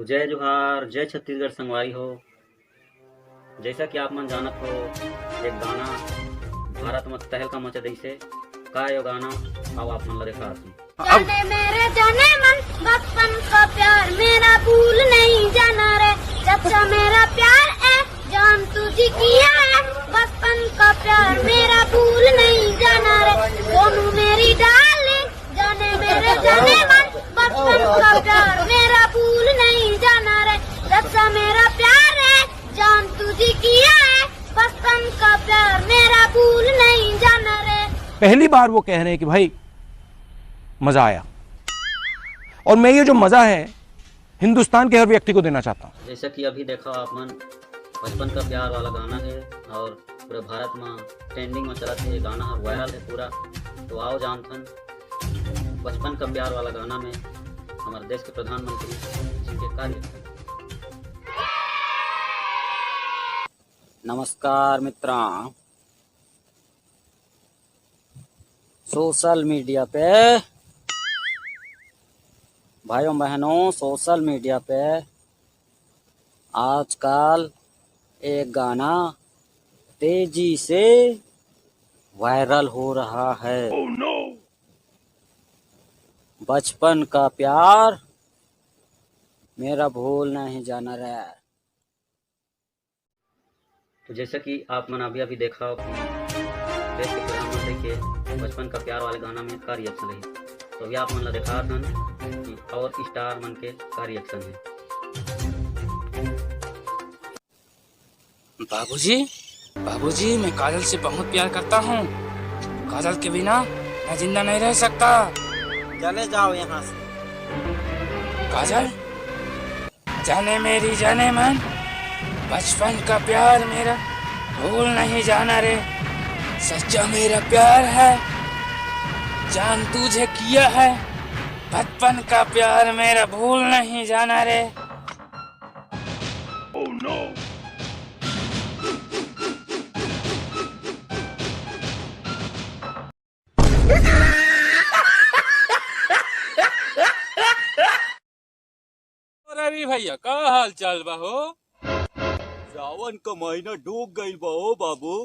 जय जोहार, जय छत्तीसगढ़ संगवारी हो। जैसा कि आप मन जानत हो, एक गाना भारत में तहलका मचा दैसे। का यो गाना आओ आप मन ला देखा जाने मेरे जाने मन बचपन का प्यार मेरा भूल नहीं जाना रे। सच्चा मेरा प्यार है जान तुझे किया है, बचपन का प्यार मेरा भूल नहीं जाना रे। दोनों मेरी डार्लिंग जाने मेरे जाने मन बचपन का प्यार मेरा भूल नहीं जाना रे। सच्चा मेरा प्यार है जान तुझे किया है, बचपन का प्यार मेरा भूल नहीं जाना रे। पहली बार वो कह रहे हैं कि भाई मजा आया, और मैं ये जो मजा है हिंदुस्तान के हर व्यक्ति को देना चाहता हूँ। जैसा कि अभी देखा आप मन, बचपन का प्यार वाला गाना है और पूरे भारत में ट्रेंडिंग में चला है। ये गाना वायरल है पूरा। तो आओ जानथन बचपन का प्यार वाला गाना में हमारे देश के प्रधानमंत्री जी के कार्य। नमस्कार मित्रों, सोशल मीडिया पे भाइयों बहनों, सोशल मीडिया पे आजकल एक गाना तेजी से वायरल हो रहा है। बचपन का प्यार मेरा भूल नहीं जाना रे। तो जैसा कि आप मन अभी अभी देखा हो कि देश के प्रधानमंत्री के बचपन का प्यार वाले गाना में का रिएक्शन रही, तो अभी आप मन ला देखा था कि और स्टार मन के का रिएक्शन है। बाबूजी, मैं काजल से बहुत प्यार करता हूँ। काजल के बिना मैं जिंदा नहीं रह सकता। चले जाओ यहाँ से। काजल जाने मेरी जाने मन, बचपन का प्यार मेरा भूल नहीं जाना रे। सच्चा मेरा प्यार है जान तुझे किया है, बचपन का प्यार मेरा भूल नहीं जाना रे। Oh no! रवि भैया का हाल चाल बा हो? सावन का महीना डूब गई बा हो बाबू।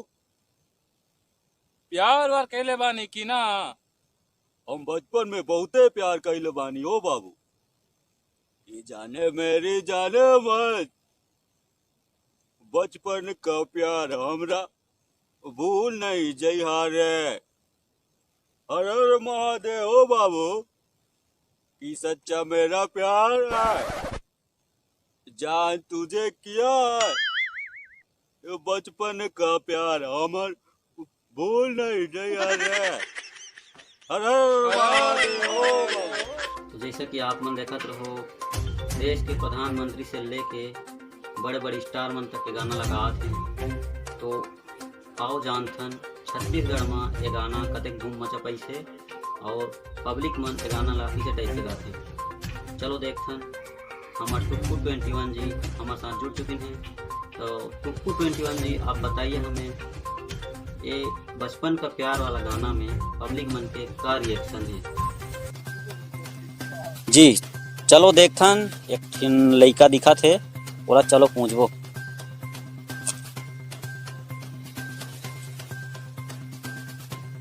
प्यार वार कहले बानी की ना? हम बचपन में बहुते प्यार कइले बानी हो बाबू। ये जाने मेरी जाने मत, बचपन का प्यार हमरा भूल नहीं जइहा रे। हर हर महादेव हो बाबू, कि सच्चा मेरा प्यार है जान तुझे किया है, ये बचपन का प्यार हमर भूल नहीं जइहा रे। तो जैसे कि आप मन देखत रहो, देश के प्रधानमंत्री से लेके बड़े बड़े स्टार मन तक के गाना लगात हैं। तो आओ जानथन छत्तीसगढ़ में ये गाना कतेक धूम मचा पैसे और पब्लिक मन ये गाना ला किसे टाइप से गाते। चलो देखथन हमारे टुक्कू 21 जी हमारे साथ जुड़ चुके हैं। तो टुक्कू 21 जी, आप बताइए हमें ये बचपन का प्यार वाला गाना में पब्लिक मन के का रिएक्शन है। जी चलो देखथन एक लड़का दिखा थे, बोला चलो पूछबो।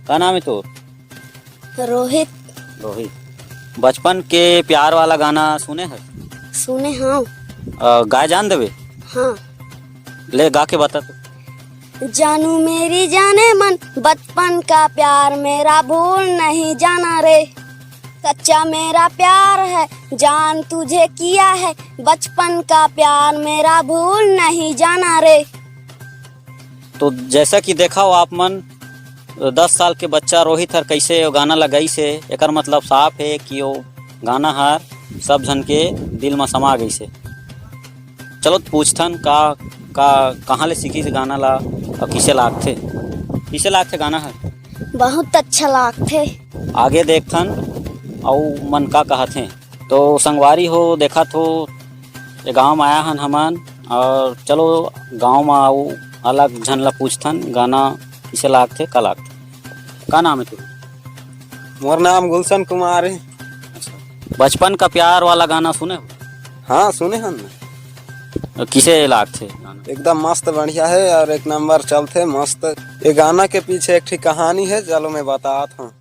का नाम है तो? रोहित। बचपन के प्यार वाला गाना सुने है? सुने हाँ। गाय जान देवे? हाँ। ले गा के बता तो। जानू मेरी जाने मन, बचपन का प्यार मेरा भूल नहीं जाना रे। सच्चा मेरा प्यार है जान तुझे किया है, बचपन का प्यार मेरा भूल नहीं जाना रे। तो जैसा कि देखा हो आप मन, 10 साल के बच्चा रोहित हर कैसे गाना लगाई से, एकर मतलब साफ है कि वो गाना हर सब जन के दिल में समा गई से। चलो पूछथन कहाँ ले सीखी से गाना ला और किसे लागथे गाना है? बहुत अच्छा लागथे। आगे देखथन और मन का कहत हैं। तो संगवारी हो देखा तो ये गांव में आया हन हमन, और चलो गांव में आओ अलग झन ला पूछथन गाना किसे लागथे का लागथे। का नाम है तू? मोर नाम गुलशन कुमार है। बचपन का प्यार वाला गाना सुने हो? हाँ सुने हम किसे लाग थे गाना? एकदम मस्त बढ़िया है और एक नंबर चलते मस्त। ये गाना के पीछे एक ठीक कहानी है, चलो मैं बताता हूँ।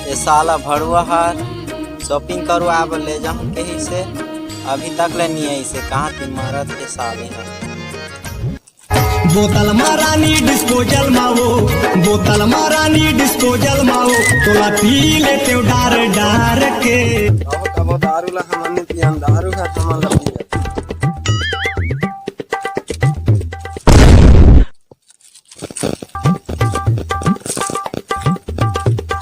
ये साला भड़ुआ हार शॉपिंग करवा ले जाऊँ कहीं से, अभी तक ले नहीं आई से कहाँ थी मारत के साले है। बोतल मारानी डिस्पोजल मावो, बोतल मारानी डिस्पोजल मावो, तोला पी लेते हो डार डार के। अब दारू ला हमने पियन, दारू है हमारा पिया।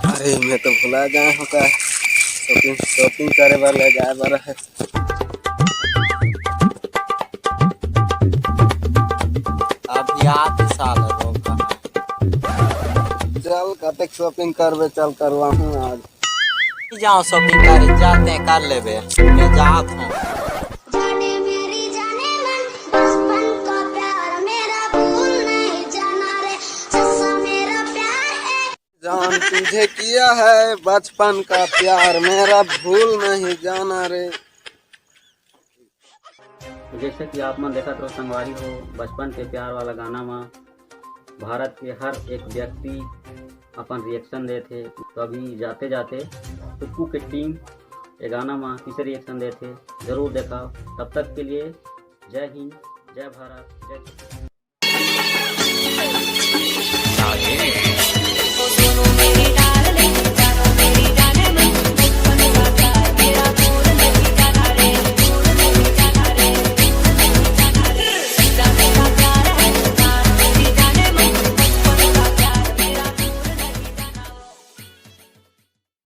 अरे मैं तो भुला गया हूँ का शॉपिंग करे वाला जाए वाला है। अभी आते साल रोका चल कतक शॉपिंग करवे, चल करवा हूँ आज। जाओ शॉपिंग करे, जाते हैं कर लेबे, मैं जात हूँ। जाने मेरी जाने मन बचपन का प्यार मेरा भूल नहीं जाना रे, सच्चा मेरा प्यार है। जान तुझे किया है बचपन का प्यार, मेरा भूल नहीं जाना रे। तो जैसे कि आप मन देखत रहो संगवारी हो, बचपन के प्यार वाला गाना में भारत के हर एक व्यक्ति अपन रिएक्शन देते। तो अभी जाते जाते टुक्कू के टीम ये गाना में किसे रिएक्शन देते जरूर देखा। तब तक के लिए जय हिंद, जय भारत, जय।